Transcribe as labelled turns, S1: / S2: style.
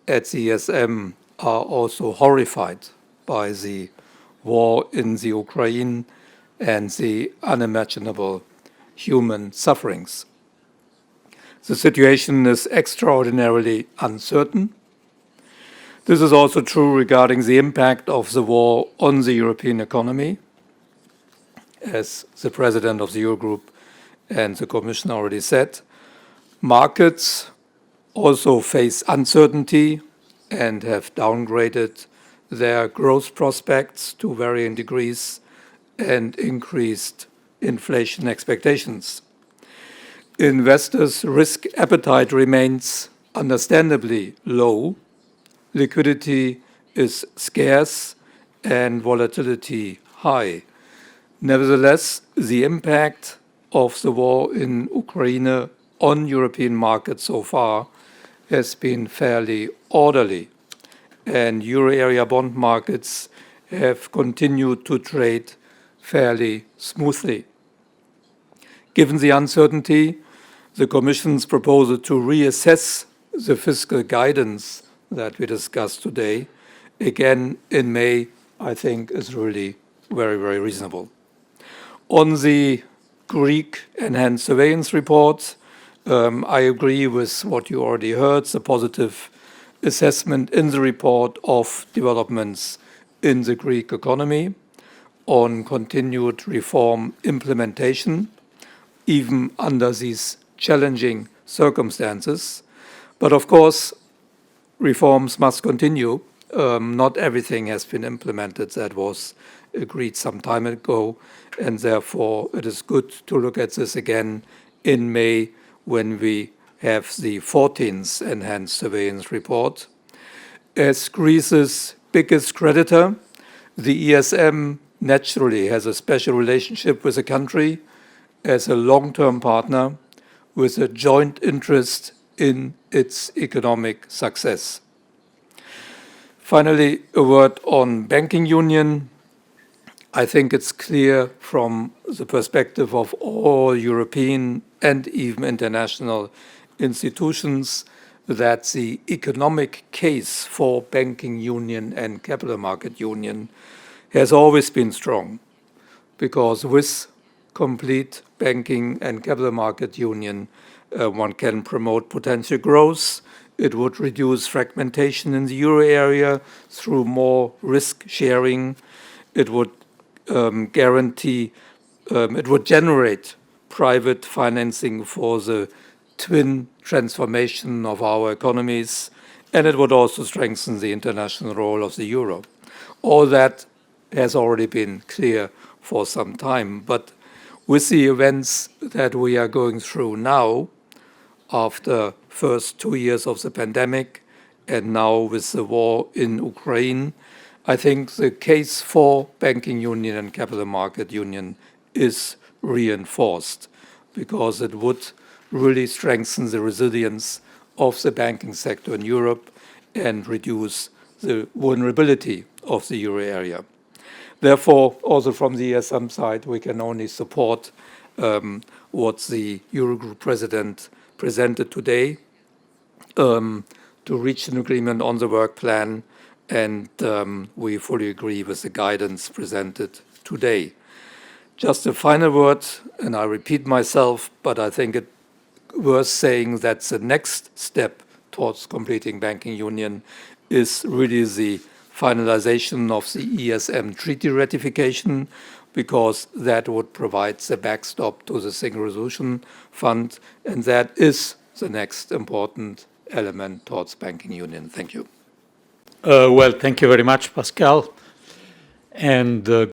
S1: at the ESM are also horrified by the war in the Ukraine and the unimaginable human sufferings. The situation is extraordinarily uncertain. This is also true regarding the impact of the war on the European economy. As the president of the Eurogroup and the Commission already said, markets also face uncertainty and have downgraded their growth prospects to varying degrees and increased inflation expectations. Investors' risk appetite remains understandably low. Liquidity is scarce and volatility high. Nevertheless, the impact of the war in Ukraine on European markets so far has been fairly orderly, and euro area bond markets have continued to trade fairly smoothly. Given the uncertainty, the Commission's proposal to reassess the fiscal guidance that we discussed today, again in May, I think is really very, very reasonable. On the Greek enhanced surveillance report, I agree with what you already heard, the positive assessment in the report of developments in the Greek economy on continued reform implementation, even under these challenging circumstances. But of course, reforms must continue. Not everything has been implemented that was agreed some time ago, and therefore it is good to look at this again in May when we have the 14th enhanced surveillance report. As Greece's biggest creditor, the ESM naturally has a special relationship with the country as a long-term partner with a joint interest in its economic success. Finally, a word on banking union. I think it's clear from the perspective of all European and even international institutions that the economic case for banking union and capital market union has always been strong, because with complete banking and capital market union, one can promote potential growth. It would reduce fragmentation in the euro area through more risk sharing. It would it would generate private financing for the twin transformation of our economies, and it would also strengthen the international role of the euro. All that has already been clear for some time, but with the events that we are going through now, after first 2 years of the pandemic and now with the war in Ukraine, I think the case for banking union and capital market union is reinforced, because it would really strengthen the resilience of the banking sector in Europe and reduce the vulnerability of the euro area. Therefore, also from the ESM side, we can only support what the Eurogroup president presented today to reach an agreement on the work plan, and we fully agree with the guidance presented today. Just a final word, and I repeat myself, but I think it's worth saying that the next step towards completing banking union is really the finalization of the ESM treaty ratification, because that would provide the backstop to the Single Resolution Fund, and that is the next important element towards banking union. Thank you.
S2: Well, thank you very much, Pascal. And